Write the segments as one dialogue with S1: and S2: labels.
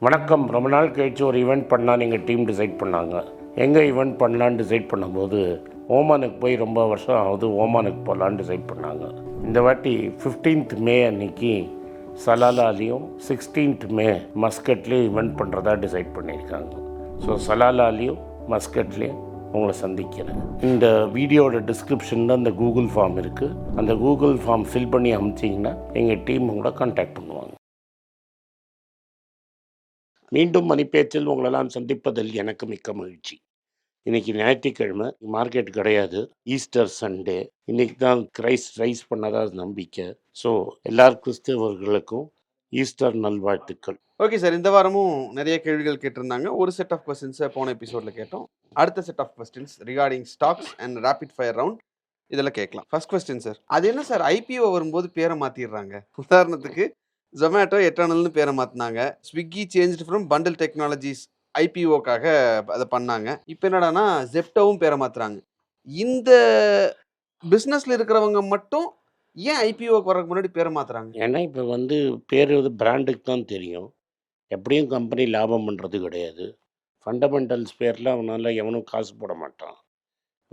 S1: வணக்கம். ரொம்ப நாள் கழிச்சு ஒரு ஈவெண்ட் பண்ணால் எங்கள் டீம் டிசைட் பண்ணாங்க. எங்கே ஈவெண்ட் பண்ணலான்னு டிசைட் பண்ணும்போது ஓமானுக்கு போய் ரொம்ப வருஷம் ஆகுது, ஓமானுக்கு போகலான்னு டிசைட் பண்ணாங்க. இந்த வாட்டி 15th மே அன்னைக்கு சலாலாலையும் 16th மே மஸ்கட்லேயும் ஈவெண்ட் பண்ணுறதா டிசைட் பண்ணியிருக்காங்க. ஸோ சலாலாலையும் மஸ்கட்லேயும் உங்களை சந்திக்கிறேன். இந்த வீடியோட டிஸ்கிரிப்ஷனில் அந்த கூகுள் ஃபார்ம் இருக்குது. அந்த கூகுள் ஃபார்ம் ஃபில் பண்ணி அனுப்பிச்சிங்கன்னா எங்கள் டீம் உங்களை கான்டாக்ட் பண்ணுவாங்க. மீண்டும் மணிப்பேச்சில் உங்களெல்லாம் சந்திப்பதில் எனக்கு மிக்க மகிழ்ச்சி. இன்றைக்கி ஞாயிற்றுக்கிழமை, மார்க்கெட் கிடையாது, ஈஸ்டர் சண்டே. இன்றைக்கி தான் கிரைஸ்ட் ரைஸ் பண்ணதாக நம்பிக்கை. ஸோ எல்லார் கிறிஸ்தவர்களுக்கும் ஈஸ்டர் நல்வாழ்த்துக்கள்.
S2: ஓகே சார், இந்த வாரமும் நிறைய கேள்விகள் கேட்டிருந்தாங்க. ஒரு செட் ஆஃப் கொஸ்டின்ஸை போன எபிசோடில் கேட்டோம். அடுத்த set of questions regarding stocks and rapid fire round இதில் கேட்கலாம். ஃபர்ஸ்ட் கொஸ்டின் சார், அது என்ன சார் ஐபிஓ வரும்போது பேரை மாற்றிடுறாங்க? உதாரணத்துக்கு ஜொமேட்டோ எட்டர்னல்னு பேரை மாற்றினாங்க. Swiggy change from Bundl technologies ஐபிஓக்காக அதை பண்ணாங்க. இப்போ என்னடானா ஜெப்டோவும் பேரை மாற்றுறாங்க. இந்த பிஸ்னஸில் இருக்கிறவங்க மட்டும் ஏன் ஐபிஓக்கு வரக்கு முன்னாடி பேரை மாற்றுறாங்க?
S1: ஏன்னா இப்போ பேர் பிராண்டுக்கு தான் தெரியும். எப்படியும் கம்பெனி லாபம் பண்ணுறது கிடையாது. ஃபண்டமெண்டல்ஸ் பேரில் அவனால் எவனும் காசு போட மாட்டான்.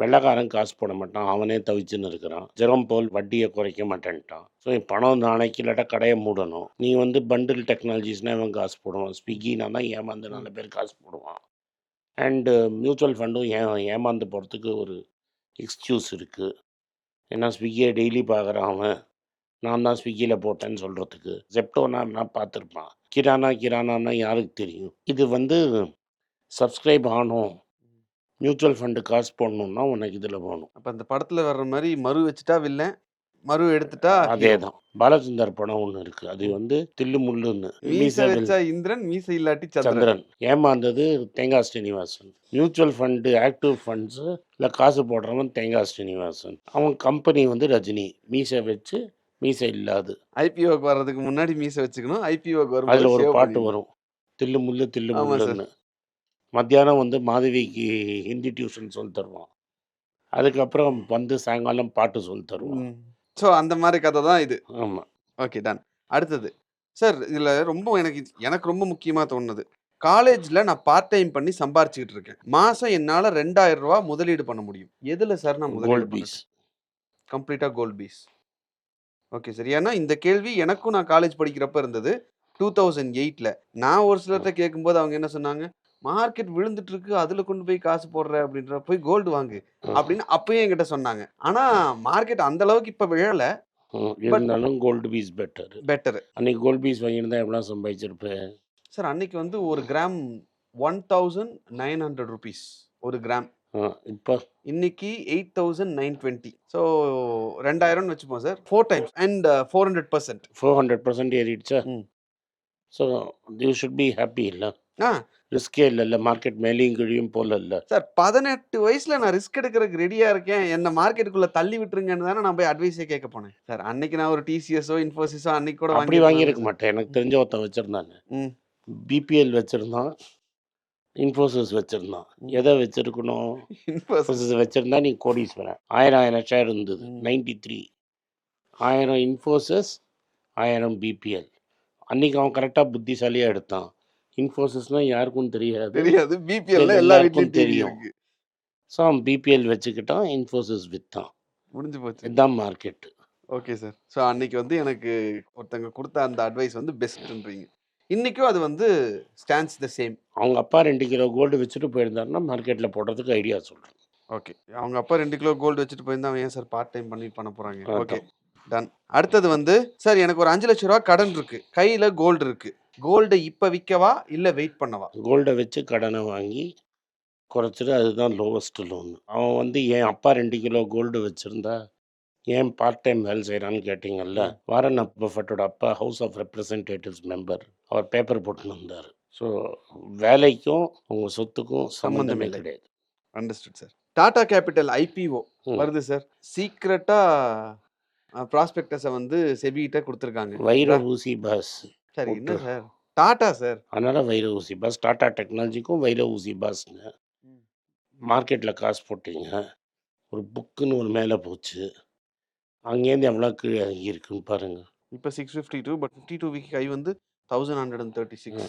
S1: வெள்ளைக்காரன் காசு போட மாட்டான், அவனே தவிச்சுன்னு இருக்கிறான். ஜெரோம் போல் வட்டியை குறைக்க மாட்டேன்ட்டான். ஸோ பணம் நாளைக்கு இல்லாட்டா கடையை மூடணும். நீ பண்டில் டெக்னாலஜிஸ்னால் இவன் காசு போடுவான். ஸ்விக்கினா தான் ஏமாந்து 4 பேர் காசு போடுவான். அண்டு மியூச்சுவல் ஃபண்டும் ஏமாந்து போகிறதுக்கு ஒரு எக்ஸ்கியூஸ் இருக்குது. ஏன்னா ஸ்விக்கியை டெய்லி பார்க்குறான் அவன். நான் தான் ஸ்விக்கியில் போட்டேன்னு சொல்கிறதுக்கு. ஜெப்டோனா நான் பார்த்துருப்பான். கிரானான்னா யாருக்கு தெரியும்? இது சப்ஸ்கிரைப் ஆகணும், மியூச்சுவல் ஃபண்டு காசு போடணுன்னா உனக்கு இதில் போகணும்.
S2: அப்போ அந்த படத்தில் வர்ற மாதிரி மறு வச்சுட்டா வில்லன், மறு எடுத்துட்டா
S1: அதே தான். பாலச்சந்தர் படம் ஒன்று இருக்குது. அது தில்லு முள்ளுன்னு.
S2: மீசை வச்சா இந்திரன், மீசை இல்லாட்டி சந்திரன்.
S1: சந்திரன் ஏமாந்தது தேங்காய் Srinivasan. Mutual fund active funds இல்லை காசு போடுறவன் தேங்காய் ஸ்ரீனிவாசன். அவன் கம்பெனி ரஜினி. மீசை வச்சு மீசை இல்லாது.
S2: ஐபிஓக்கு வர்றதுக்கு முன்னாடி மீசை வச்சுக்கணும். ஐபிஓக்கு வரும்
S1: அதில் ஒரு பாட்டு வரும், தில்லு முள்ளுன்னு. மத்தியானம் மாதவிக்கு ஹிந்தி டியூஷன் சொல்லி தருவான். அதுக்கப்புறம் சாயங்காலம் பாட்டு சொல்லி தருவான்.
S2: ஸோ அந்த மாதிரி கதை தான் இது.
S1: ஆமாம்.
S2: Okay, ton. அடுத்தது சார், இதில் ரொம்ப எனக்கு ரொம்ப முக்கியமாக தோணுது. காலேஜில் நான் பார்ட் டைம் பண்ணி சம்பாரிச்சுக்கிட்டு இருக்கேன். மாதம் என்னால் 2000 ரூபா முதலீடு பண்ண முடியும். எதில் சார் நான் முதலீடு பீஸ்? கம்ப்ளீட்டாக கோல்ட் பீஸ். ஓகே சார், ஏன்னா இந்த கேள்வி எனக்கும் நான் காலேஜ் படிக்கிறப்ப இருந்தது 2008ல். நான் ஒரு சிலர்கிட்ட கேட்கும்போது அவங்க என்ன சொன்னாங்க, மார்க்கெட் விழுந்துட்டு இருக்கு, அதில் கொண்டு போய் காசு போடுற அப்படின்ற, போய் கோல்டு வாங்கு அப்படின்னு அப்பயும் என்கிட்ட சொன்னாங்க. ஆனால் மார்க்கெட் அந்த அளவுக்கு இப்போ விழலை.
S1: இருந்தாலும் கோல்டு பீஸ் பெட்டர். அன்னைக்கு கோல்டு பீஸ் வாங்கியிருந்தா எவ்வளோ சம்பாதிச்சிருப்பேன்
S2: சார்? அன்னைக்கு ஒரு கிராம் 1900 ருபீஸ் ஒரு கிராம்.
S1: இப்போ
S2: இன்னைக்கு 8920. ஸோ 2000 வச்சுப்போம் சார். 4 டைம்ஸ் அண்ட் 400%
S1: ஏறிடுச்சா? So you should be happy. இல்லை ரிஸ்கே இல்லைல்ல, மார்க்கெட் மேலேயும் கீழியும் போல இல்லை
S2: சார். 18 வயசுல நான் ரிஸ்க் எடுக்கிறதுக்கு ரெடியா இருக்கேன், என்ன மார்க்கெட்டுக்குள்ள தள்ளி விட்டுருங்கன்னு தானே நான் போய் அட்வைஸே கேட்க போனேன் சார். அன்னைக்கு நான் ஒரு டிசிஎஸோ இன்ஃபோசிஸோ அன்னைக்கு கூட
S1: அப்படி வாங்கியிருக்க மாட்டேன். எனக்கு தெரிஞ்ச ஒருத்தன் வச்சிருந்தாங்க. பிபிஎல் வச்சிருந்தான், இன்ஃபோசிஸ் வச்சிருந்தான். எதை வச்சிருக்கணும்? இன்ஃபோசிஸ் வச்சிருந்தா நீ கோடீஸ்வரன். 1000 ஷேர் இருந்தது. 93 1000 இன்ஃபோசிஸ், 1000 பிபிஎல். அன்னைக்கு அவன் கரெக்டாக புத்திசாலியாக எடுத்தான். இன்ஃபோசிஸ்னால் யாருக்கும் தெரியாது,
S2: பிபிஎல் எல்லாருக்கும் தெரியும்.
S1: ஸோ அவன் பிபிஎல் வச்சுக்கிட்டான், இன்ஃபோசிஸ் விற்றான்.
S2: முடிஞ்சு போச்சு.
S1: இதுதான் மார்க்கெட்டு.
S2: Okay sir. ஸோ அன்னைக்கு எனக்கு ஒருத்தங்க கொடுத்த அந்த அட்வைஸ் பெஸ்ட்ன்றீங்க. இன்றைக்கும் அது ஸ்டாண்ட்ஸ் த சேம்.
S1: அவங்க அப்பா 2 கிலோ கோல்டு வச்சுட்டு போயிருந்தாருன்னா மார்க்கெட்டில் போடுறதுக்கு ஐடியா சொல்கிறேன்.
S2: ஓகே, அவங்க அப்பா 2 கிலோ கோல்டு வச்சுட்டு போயிருந்தா அவன் ஏன் சார் பார்ட் டைம் பண்ண போகிறாங்க? Okay, ton. அடுத்தது சார், எனக்கு ஒரு 5 லட்ச ரூபா கடன் இருக்கு, கையில் கோல்டு இருக்கு. கோல்டை இப்போ விற்கவா இல்லை வெயிட் பண்ணவா?
S1: கோல்டை வச்சு கடனை வாங்கி குறைச்சிட்டு, அதுதான் லோவஸ்ட் லோன். அவன் என் அப்பா 2 கிலோ கோல்டு வச்சுருந்தா ஏன் பார்ட் டைம் வேலை செய்கிறான்னு கேட்டிங்கல்ல. வாரன் பஃபட்டோட அப்பா ஹவுஸ் ஆஃப் ரெப்ரசன்டேட்டிவ்ஸ் மெம்பர். அவர் பேப்பர் போட்டுன்னு இருந்தார். ஸோ வேலைக்கும் உங்கள் சொத்துக்கும் சம்மந்தமே கிடையாது.
S2: Understood sir. Tata capital IPO வருது சார். சீக்ரெட்டாக ப்ராஸ்பெக்டஸை செபிகிட்ட கொடுத்துருக்காங்க.
S1: வைர ஊசி பாஸ்.
S2: சரி, என்ன சார்? டாடா சார்,
S1: அதனால் வைர ஊசி பாஸ். டாடா டெக்னாலஜிக்கும் வைர ஊசி பாஸ்ங்க. மார்க்கெட்டில் காசு போட்டிங்க, ஒரு புக்குன்னு ஒரு மேலே போச்சு, அங்கேருந்து எவ்வளோ கீழே இறங்கி இருக்குன்னு பாருங்கள்.
S2: இப்போ 652, பட் 52 வீக் ஹை 1136.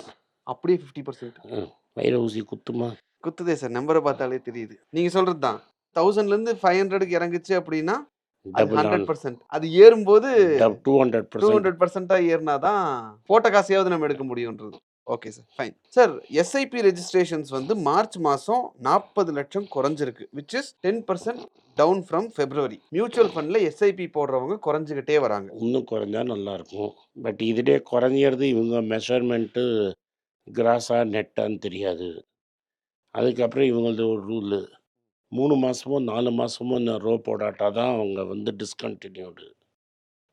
S2: அப்படியே 50%
S1: வயிறு ஊசி குத்துமா?
S2: குத்துதே சார். நம்பர பார்த்தாலே தெரியுது. நீங்க சொல்றது தான். 1000லேருந்து 500க்கு இறங்குச்சு அப்படின்னா, அது
S1: டபுள் ஆன்
S2: 100%. அது ஏறும்போது
S1: 200%.
S2: 200%ஆ ஏறுனா தான் போட்ட காசையாவது நம்ம எடுக்க முடியும்ன்றது. Okay sir. Fine. Sir SIP ரெஜிஸ்ட்ரேஷன்ஸ் வந்து மார்ச் மாசம் 40 லட்சம் குறைஞ்சிருக்கு. Which is 10% down from February. Mutual ஃபண்ட்ல எஸ்ஐபி போடுறவங்க குறைஞ்சுக்கிட்டே வராங்க.
S1: இன்னும் குறைஞ்சா நல்லாயிருக்கும். பட் இதுலே குறைஞ்சறது இவங்க மெஷர்மெண்ட்டு கிராஸா, நெட்டான்னு தெரியாது. அதுக்கப்புறம் இவங்களது ஒரு ரூலு. 3 மாசமோ, 4 மாசமோ இந்த ரோ போடாட்டா தான் அவங்க வந்து டிஸ்கன்டினியூடு.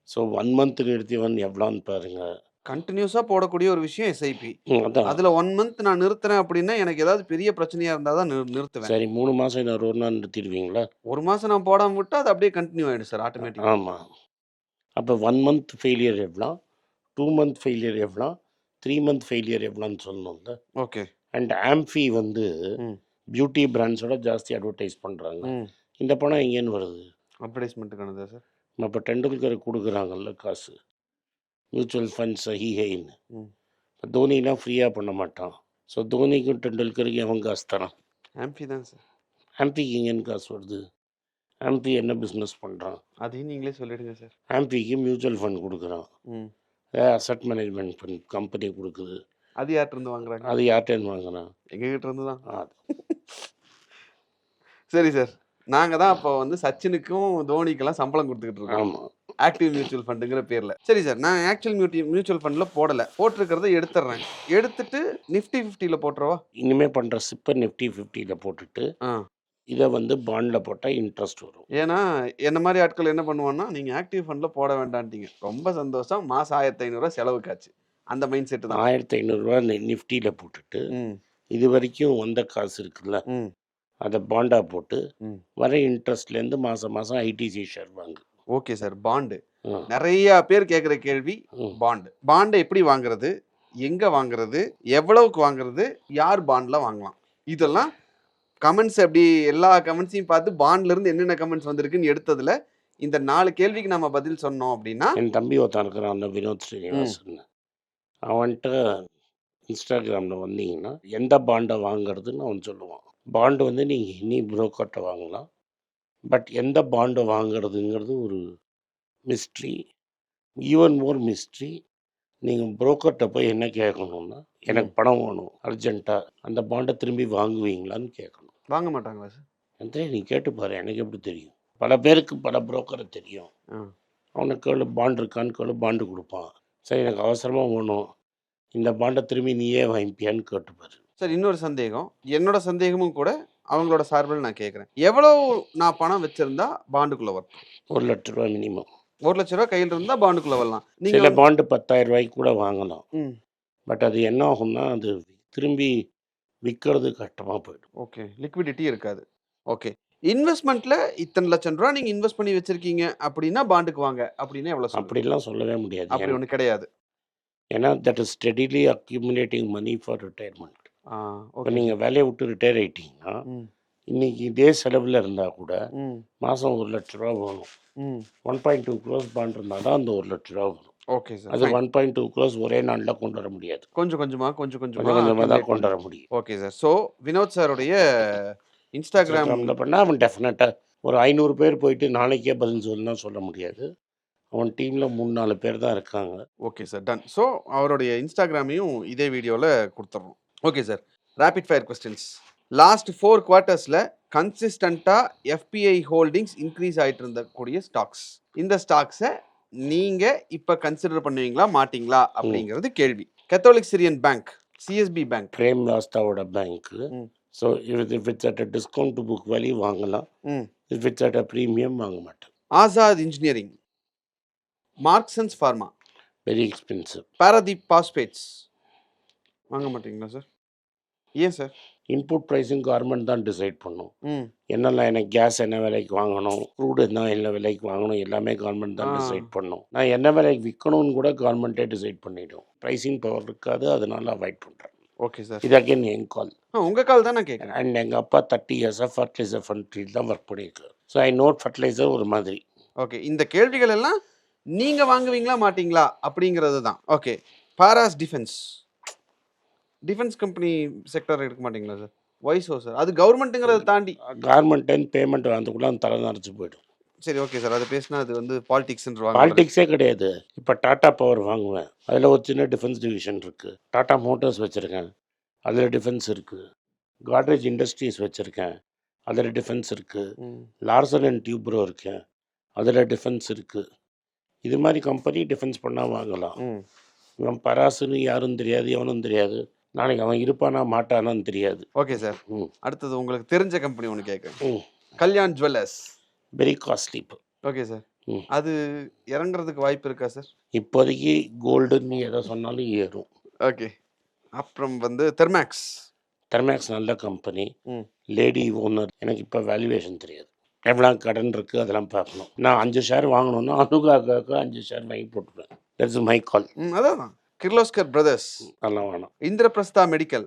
S1: ஸோ 1 மந்த் நிறுத்தியவன் எவ்வளோன்னு பாருங்க.
S2: கன்டினியூஸா போடக்கூடிய ஒரு விஷயம் எஸ்ஐபி.
S1: அதான்.
S2: அதுல 1 மந்த் நான் நிறுத்துறேன் அப்படின்னா, எனக்கு ஏதாவது பெரிய பிரச்சனையா இருந்தா தான் நிறுத்துவேன்.
S1: சரி 3 மாசம் இந்த ரோன்னா நிறுத்திடுவீங்களா?
S2: 1 மாசம் நான் போடாம விட்டா, அது அப்படியே கன்டின்யூ ஆயிடும் சார் ஆட்டோமேட்டிக்கா.
S1: ஆமா. அப்போ 1 மந்த் ஃபெயிலியர் எவ்வளோ? 2 மந்த் ஃபெயிலியர் எவ்வளோ? 3 மந்த் ஃபெயிலியர் எவ்வளோன்னு சொல்லணும்ல.
S2: ஓகே.
S1: அண்ட் ஆம்ஃபி வந்து
S2: ம்.
S1: பியூட்டி பிராண்ட்ஸோட ஜாஸ்தி அட்வர்டைஸ் பண்ணுறாங்க.
S2: ம்.
S1: இந்த பணம் எங்கேன்னு வருது?
S2: அட்வர்டைஸ்மெண்ட்டுக்கானதா சார்?
S1: இப்போ டெண்டுல்கருக்கு கொடுக்குறாங்கல்ல காசு. மியூச்சுவல் ஃபண்ட் சஹிஹைன்னு.
S2: ம்.
S1: தோனிலாம் ஃப்ரீயாக பண்ண மாட்டான். ஸோ தோனிக்கும் டெண்டுல்கருக்கு எவன் காசு தரான்?
S2: ஆம்பி தான் சார்.
S1: ஆம்பிக்கு எங்கேன்னு காசு வருது? ஆம்பி என்ன பிஸ்னஸ் பண்ணுறான்?
S2: அதையும் நீங்களே சொல்லிடுங்க சார்.
S1: ஆம்பிக்கு மியூச்சுவல் ஃபண்ட் கொடுக்குறான்.
S2: ம்.
S1: அசட் மேனேஜ்மெண்ட் ஃபண்ட் கம்பெனி கொடுக்குது.
S2: அது யார்கிட்ட இருந்து வாங்குறாங்க?
S1: அது யார்கிட்டேருந்து வாங்குறான்?
S2: எங்ககிட்ட இருந்து தான்.
S1: அது
S2: சரி சார். நாங்க தான் அப்போ வந்து சச்சினுக்கும் தோனிக்கெல்லாம் சம்பளம் கொடுத்துக்கிட்டு இருக்கோம்.
S1: ஆமாம்.
S2: ஆக்டிவ் மியூச்சுவல் ஃபண்டுங்கிற பேர்ல. சரி சார். நான் ஆக்சுவல் மியூச்சுவல் ஃபண்ட்ல போடல. போட்டிருக்கிறத எடுத்துறேன். எடுத்துட்டு நிஃப்டி 50ல போட்டுறவா?
S1: இனிமேல் பண்ணுற சிப்பர் நிஃப்டி 50யில் போட்டுட்டு
S2: ஆ.
S1: இதை வந்து பாண்டில் போட்டால் இன்ட்ரெஸ்ட் வரும்.
S2: ஏன்னா என்ன மாதிரி ஆட்கள் என்ன பண்ணுவான்னா, நீங்க ஆக்டிவ் ஃபண்ட்ல போட வேண்டான்ட்டீங்க. ரொம்ப சந்தோஷம். மாசம் 1500 செலவுக்காச்சு. அந்த மைண்ட் செட் தான்.
S1: 1500 நிஃப்டியில் போட்டுட்டு
S2: ம்.
S1: இது வரைக்கும் வந்த காசு இருக்குல்ல,
S2: ம்.
S1: அதை பாண்டாக போட்டு
S2: ம்.
S1: வர இன்ட்ரெஸ்ட்லேருந்து மாதம் மாதம் ஐடிசி ஷேர் வாங்கு.
S2: Okay sir. பாண்டு.
S1: ம்.
S2: நிறைய பேர் கேட்குற கேள்வி
S1: ம்.
S2: பாண்டு. பாண்டை எப்படி வாங்குறது? எங்க வாங்குறது? எவ்வளவுக்கு வாங்குறது? யார் பாண்ட்ல வாங்கலாம்? இதெல்லாம் கமெண்ட்ஸ் அப்படி எல்லா கமெண்ட்ஸையும் பார்த்து பாண்ட்ல இருந்து என்னென்ன கமெண்ட்ஸ் வந்திருக்குன்னு எடுத்ததுல இந்த 4 கேள்விக்கு நம்ம பதில் சொன்னோம் அப்படின்னா,
S1: என் தம்பி ஒருத்தன் இருக்கிறான், அந்த வினோத் ஸ்ரீனிவாசன். அவன்கிட்ட இன்ஸ்டாகிராமில் வந்தீங்கன்னா எந்த பாண்டை வாங்குறதுன்னு அவன் சொல்லுவான். பாண்டு வந்து நீங்கள் இனி புரோக்கர்கிட்ட வாங்கலாம். பட் எந்த பாண்டை வாங்குறதுங்கிறது ஒரு மிஸ்ட்ரி. Even more mystery. நீங்கள் புரோக்கர்கிட்ட போய் என்ன கேட்கணும்னா, எனக்கு பணம் வேணும் அர்ஜென்ட்டாக, அந்த பாண்டை திரும்பி வாங்குவீங்களான்னு கேட்கணும்.
S2: வாங்க மாட்டாங்களா சார்?
S1: அந்த நீ கேட்டு பாரு, எனக்கு எப்படி தெரியும்? பல பேருக்கு பல புரோக்கரை தெரியும். அவனுக்கு கேளு, பாண்டு இருக்கான்னு கேளு, பாண்டு கொடுப்பான். சரி எனக்கு அவசரமாக வேணும், இந்த பாண்டை திரும்பி நீயே வாங்கிப்பியான்னு கேட்டுப்பாரு.
S2: சார் இன்னொரு சந்தேகம். என்னோட சந்தேகமும் கூட அவங்களோட சார்பில் நான் கேட்குறேன். எவ்வளவு நான் பணம் வச்சிருந்தா பாண்டுக்குள்ள வரும்?
S1: 1 லட்ச ரூபா மினிமம்.
S2: 1 லட்ச ரூபா கையில் இருந்தா பாண்டுக்குள்ள வரலாம்.
S1: சில
S2: நீங்க
S1: பாண்டு 10,000 ரூபாய்க்கு கூட வாங்கலாம்.
S2: ம்.
S1: பட் அது என்ன ஆகும்னா, அது திரும்பி விற்கிறது கஷ்டமாக போயிடும்.
S2: ஓகே. லிக்விடிட்டி இருக்காது. ஓகே. இன்வெஸ்ட்மெண்ட்ல இத்தனை லட்சம் ரூபா நீங்க இன்வெஸ்ட் பண்ணி வச்சிருக்கீங்க அப்படின்னா பாண்டுக்கு வாங்க அப்படின்னா எவ்வளவு சொல்லுங்க?
S1: அப்படிலாம் சொல்லவே முடியாது.
S2: அப்படி ஒண்ணு கிடையாது.
S1: ஏன்னா that is steadily accumulating money for retirement. இப்போ
S2: ஓகே.
S1: நீங்கள் வேலையை விட்டு ரிட்டையர் ஆகிட்டீங்கன்னா,
S2: ம்.
S1: இன்னைக்கு இதே செலவில் இருந்தால் கூட
S2: ம்.
S1: மாதம் 1 லட்ச ரூபா வேணும்.
S2: ம்.
S1: 1.2 crores பாண்ட் இருந்தால் தான் அந்த 1 லட்ச ரூபா வரும்.
S2: Okay sir.
S1: அது 1.2 crores ஒரே நாளில் கொண்டு வர முடியாது.
S2: கொஞ்சம் கொஞ்சமா
S1: கொஞ்சம் கொஞ்சமாக தான்
S2: accumulate
S1: கொண்டு வர முடியும்.
S2: Okay sir. ஸோ வினோத் சாருடைய இன்ஸ்டாகிராம்
S1: இன்ஸ்டாகிராமில் பண்ணால் அவன் டெஃபினட்டாக ஒரு 500 பேர் போயிட்டு நாளைக்கே பதில் சொல்லணும்னா சொல்ல முடியாது. அவன் டீமில் 3-4 பேர் தான் இருக்காங்க.
S2: Okay sir. டன். ஸோ அவருடைய இன்ஸ்டாகிராமையும் இதே வீடியோவில் கொடுத்துட்றோம். Okay sir. Rapid fire questions. Last 4 குவார்ட்டர்ஸில் கன்சிஸ்டண்ட்டாக எஃபிஐ ஹோல்டிங்ஸ் இன்க்ரீஸ் ஆகிட்டு இருந்தக்கூடிய ஸ்டாக்ஸ். இந்த ஸ்டாக்ஸை நீங்கள் இப்போ கன்சிடர் பண்ணுவீங்களா மாட்டீங்களா அப்படிங்கிறது கேள்வி. Catholic Syrian Bank, CSB bank,
S1: Prem லாஸ்தாவோட பேங்க்கு.
S2: ம்.
S1: So if it's at a discount to book value வாங்கலாம்.
S2: ம்.
S1: If it's at a premium வாங்க மாட்டேன்.
S2: Azad engineering, Marksans pharma,
S1: very expensive.
S2: Paradeep phosphates வாங்க மாட்டீங்களா சார்? ஏன் சார்?
S1: இன்புட் ப்ரைஸிங் கவர்மெண்ட் தான் டிசைட் பண்ணும்.
S2: ம்.
S1: என்னெல்லாம் எனக்கு கேஸ் என்ன விலைக்கு வாங்கணும், க்ரூடு என்ன விலைக்கு வாங்கணும், எல்லாமே கவர்மெண்ட் தான்
S2: ஆ.
S1: டிசைட் பண்ணும். நான் என்ன விலைக்கு விற்கணும்னு கூட கவர்மெண்ட்டே டிசைட் பண்ணிடும். ப்ரைஸிங் பவர் இருக்காது, அதனால அவாய்ட் பண்ணுறேன்.
S2: Okay sir.
S1: இது அகைன் என் கால்.
S2: உங்கள் கால் தான் நான் கேட்குறேன்.
S1: அண்ட் எங்கள் அப்பா 30 இயர்ஸாக ஃபர்டிலைசர் ஃபண்ட்ரியில் தான் ஒர்க் பண்ணியிருக்காரு. ஸோ ஐ நோட் ஃபர்டிலைசர் ஒரு மாதிரி.
S2: ஓகே. இந்த கேள்விகள் எல்லாம் நீங்கள் வாங்குவீங்களா மாட்டீங்களா அப்படிங்கிறது தான். Okay. Paras defence, defence company sector எடுக்க மாட்டீங்களா சார்? Y so sir? அது கவர்மெண்ட்டுங்கிறத தாண்டி.
S1: கார்மெண்ட் அண்ட் பேமெண்ட் அதுக்குள்ள தலை நரைச்சு போயிடும்.
S2: சரி, ஓகே சார். அது பேசினா அது வந்து பாலிடிக்ஸ்ன்றவாங்க.
S1: பாலிடிக்ஸே கிடையாது. இப்போ டாடா பவர் வாங்குவேன், அதில் ஒரு சின்ன டிஃபென்ஸ் டிவிஷன் இருக்குது. டாடா மோட்டார்ஸ் வச்சுருக்கேன், அதில் டிஃபென்ஸ் இருக்குது. காட்ரேஜ் இண்டஸ்ட்ரீஸ் வச்சுருக்கேன், அதில் டிஃபென்ஸ் இருக்குது. லார்சன் அண்ட் டியூப்ரோ இருக்கேன், அதில் டிஃபென்ஸ் இருக்குது. இது மாதிரி கம்பெனி டிஃபென்ஸ் பண்ணால் வாங்கலாம். இவன் பராசுன்னு யாரும் தெரியாது, எவனும் தெரியாது. நாளைக்கு அவன் இருப்பானா மாட்டானான்னு தெரியாது.
S2: Okay sir. அடுத்தது உங்களுக்கு தெரிஞ்ச கம்பெனி ஒன்று கேட்குறேன்.
S1: ம்
S2: கல்யாண் ஜுவல்லர்ஸ்.
S1: வெரி காஸ்ட்லி இப்போ.
S2: Okay sir. அது இறங்குறதுக்கு வாய்ப்பு இருக்கா சார்?
S1: இப்போதைக்கு கோல்டுன்னு எதை சொன்னாலும் ஏறும்.
S2: ஓகே. அப்புறம் வந்து தெர்மேக்ஸ்.
S1: தெர்மேக்ஸ் நல்ல கம்பெனி, லேடி ஓனர். எனக்கு இப்போ வேல்யூவேஷன் தெரியாது, எவ்வளோ கடன் இருக்குது அதெல்லாம் பார்க்கணும். நான் 5 ஷேர் வாங்கணுன்னா அனுகாக்காக 5 ஷேர் வாங்கி போட்டுருவேன். That's my call.
S2: அதான் கிர்லோஸ்கர் பிரதர்ஸ்.
S1: அதெல்லாம் வேணாம்.
S2: Indraprastha medical.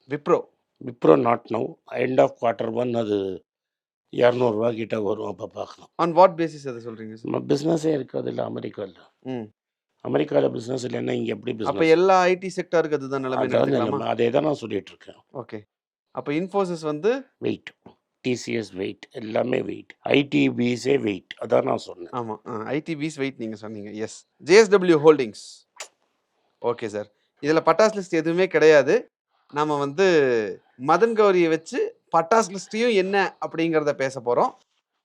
S1: Wipro not now. End of Q1 அது 200 ரூபா கிட்ட வரும், அப்போ பார்க்கலாம்.
S2: ஆன் வாட் பேசிஸ் அதை சொல்கிறீங்க சார்?
S1: நம்ம பிஸ்னஸே இருக்காது இல்லை அமெரிக்காவில். அமெரிக்காவில் பிஸ்னஸ் இல்லைன்னா இங்கே எப்படி
S2: அப்போ
S1: பிஸ்னஸ்?
S2: எல்லா ஐடி செக்டாருக்கு அதுதான் நிலைமை.
S1: அதே தான் நான் சொல்லிட்டு இருக்கேன்.
S2: ஓகே. அப்போ இன்ஃபோசிஸ் வந்து
S1: வெயிட், டிசிஎஸ் வெயிட், எல்லாமே வெயிட், ஐடிபிஸே வெயிட், அதான் நான் சொன்னேன்.
S2: ஆமாம், ஐடிபிஸ் வெயிட் நீங்கள் சொன்னீங்க. Yes. JSW holdings. Okay sir. இதில் பட்டாஸ் லிஸ்ட் எதுவுமே கிடையாது. நம்ம வந்து மதன் கௌரியை வச்சு பட்டாஸ் லிஸ்ட்டையும் என்ன அப்படிங்கிறத பேச போகிறோம்.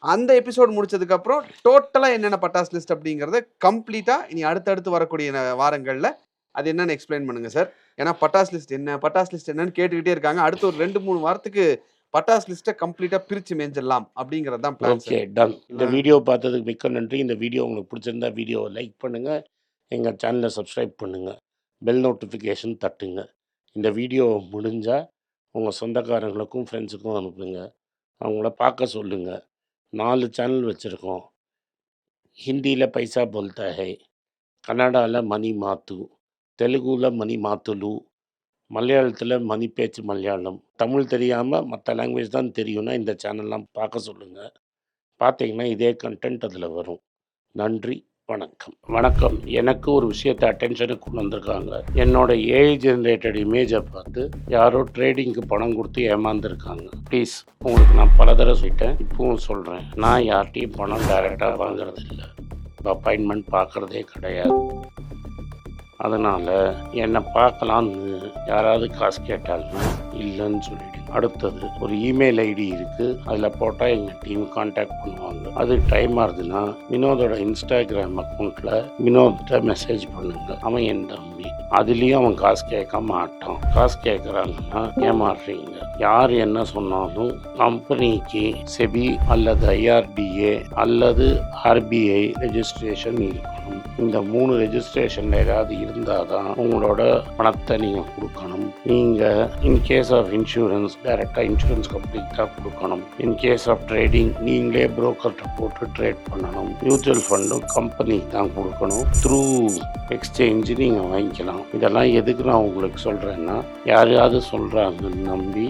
S2: அந்த எபிசோட் முடிச்சதுக்கப்புறம் டோட்டலாக என்னென்ன பட்டாஸ் லிஸ்ட் அப்படிங்கிறத கம்ப்ளீட்டாக இனி அடுத்தடுத்து வரக்கூடிய வாரங்களில் அது என்னென்னு எக்ஸ்பிளைன் பண்ணுங்கள் சார். ஏன்னா பட்டாஸ் லிஸ்ட் என்னன்னு கேட்டுக்கிட்டே இருக்காங்க. அடுத்து ஒரு 2-3 வாரத்துக்கு பட்டாஸ் லிஸ்ட்டை கம்ப்ளீட்டாக பிரித்து மேய்ஞ்சிடலாம் அப்படிங்கிறது தான் பிளான்.
S1: Okay, done. இந்த வீடியோ பார்த்ததுக்கு மிக்க நன்றி. இந்த வீடியோ உங்களுக்கு பிடிச்சிருந்தா வீடியோவை லைக் பண்ணுங்கள், எங்கள் சேனலை சப்ஸ்கிரைப் பண்ணுங்கள், பெல் நோட்டிஃபிகேஷன் தட்டுங்க. இந்த வீடியோ முடிஞ்சால் உங்கள் சொந்தக்காரங்களுக்கும் ஃப்ரெண்ட்ஸுக்கும் அனுப்புங்க, அவங்கள பார்க்க சொல்லுங்கள். 4 சேனல் வச்சுருக்கோம். ஹிந்தியில் பைசா போல்தா ஹை, கன்னடாவில் மணி மாத்து, தெலுங்குல மணி மாத்துலு, மலையாளத்தில் மணி பேச்சு மலையாளம். தமிழ் தெரியாமல் மற்ற லாங்குவேஜ் தான் தெரியும்னா இந்த சேனல்லாம் பார்க்க சொல்லுங்கள். பார்த்தீங்கன்னா இதே கண்டென்ட் அதில் வரும். நன்றி, வணக்கம். எனக்கு ஒரு விஷயத்தை அட்டென்ஷனுக்கு கொண்டு வந்திருக்காங்க. என்னோட ஏஐ ஜென்ரேட்டட் இமேஜை பார்த்து யாரோ ட்ரேடிங்க்கு பணம் கொடுத்து ஏமாந்துருக்காங்க. ப்ளீஸ், உங்களுக்கு நான் பல தடவை சொல்லிட்டேன், இப்பவும் சொல்கிறேன், நான் யார்கிட்டையும் பணம் டைரெக்டாக வாங்குறது இல்லை, அப்பாயின்மெண்ட் பார்க்குறதே கிடையாது. அதனால் என்னை பார்க்கலான்னு யாராவது காசு கேட்டாலும் இல்லைன்னு சொல்லிவிடு. அடுத்தது ஒரு இமெயில் ஐடி இருக்குது, அதில் போட்டால் எங்கள் டீம் கான்டாக்ட் பண்ணுவாங்க. அது டைம் ஆகுதுன்னா வினோதோட இன்ஸ்டாகிராம் அக்கௌண்ட்டில் வினோத்திட்ட மெசேஜ் பண்ணுங்க. அவன் என் தம்பி, அதுலேயும் அவன் காசு கேட்க மாட்டான். காசு கேட்குறாங்கன்னா ஏமாறுறீங்க. யார் என்ன சொன்னாலும் கம்பெனிக்கு செபி அல்லது ஐஆர்டிஏ அல்லது ஆர்பிஐ ரெஜிஸ்ட்ரேஷன் இருக்கணும். இந்த 3 ரெஜிஸ்ட்ரேஷனில் ஏதாவது இருந்தால் தான் உங்களோட பணத்தை நீங்கள் கொடுக்கணும். நீங்கள் இன்கேஸ் ஆஃப் இன்சூரன்ஸ் டைரெக்டாக இன்சூரன்ஸ் கம்பெனிக்கு தான் கொடுக்கணும். இன்கேஸ் ஆஃப் ட்ரேடிங் நீங்களே புரோக்கர்கிட்ட போட்டு ட்ரேட் பண்ணணும். மியூச்சுவல் ஃபண்டும் கம்பெனிக்கு தான் கொடுக்கணும். த்ரூ எக்ஸ்சேஞ்சு நீங்கள் வாங்கிக்கலாம். இதெல்லாம் எதுக்கு நான் உங்களுக்கு சொல்கிறேன்னா, யாரையாவது சொல்கிறாங்கன்னு நம்பி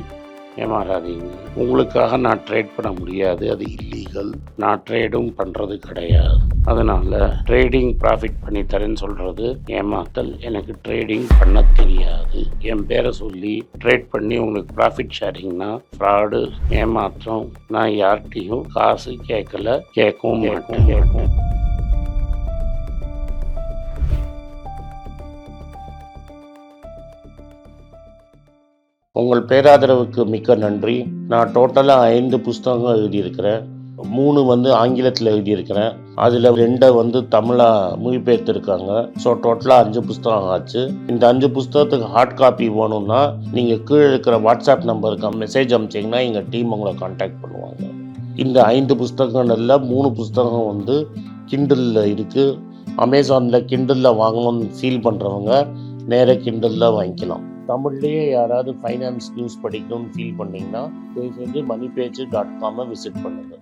S1: ஏமாறாதீங்க. உங்களுக்காக நான் ட்ரேட் பண்ண முடியாது, அது இல்லீகல். நான் ட்ரேடும் பண்ணுறது கிடையாது. அதனால் ட்ரேடிங் ப்ராஃபிட் பண்ணி தரேன்னு சொல்கிறது ஏமாத்தல். எனக்கு ட்ரேடிங் பண்ண தெரியாது. என் பேரை சொல்லி ட்ரேட் பண்ணி உங்களுக்கு ப்ராஃபிட் ஷேரிங்னா ஃப்ராடு, ஏமாற்றம். நான் யார்கிட்டையும் காசு கேட்கல, கேட்கவும் மாட்டேன். உங்கள் பேராதரவுக்கு மிக்க நன்றி. நான் டோட்டலாக 5 புஸ்தகங்கள் எழுதியிருக்கிறேன். 3 வந்து ஆங்கிலத்தில் எழுதியிருக்கிறேன். அதில் 2 தமிழாக மொழிபெயர்த்துருக்காங்க. ஸோ டோட்டலாக 5 புஸ்தகம் ஆச்சு. இந்த 5 புஸ்தகத்துக்கு ஹார்ட் காப்பி வேணும்னா நீங்கள் கீழே இருக்கிற வாட்ஸ்அப் நம்பருக்கு மெசேஜ் அனுப்பிச்சிங்கன்னா எங்கள் டீம் உங்களை கான்டாக்ட் பண்ணுவாங்க. இந்த 5 புஸ்தகங்களில் 3 புஸ்தகம் கிண்டலில் இருக்குது. அமேசானில் கிண்டலில் வாங்கணும்னு ஃபீல் பண்ணுறவங்க நேராக கிண்டலில் வாங்கிக்கலாம். தமிழ்லேயே யாராவது ஃபைனான்ஸ் நியூஸ் படிக்கணும்னு ஃபீல் பண்ணிங்கன்னா தயவுசெஞ்சு moneypage.com விசிட் பண்ணுங்கள்.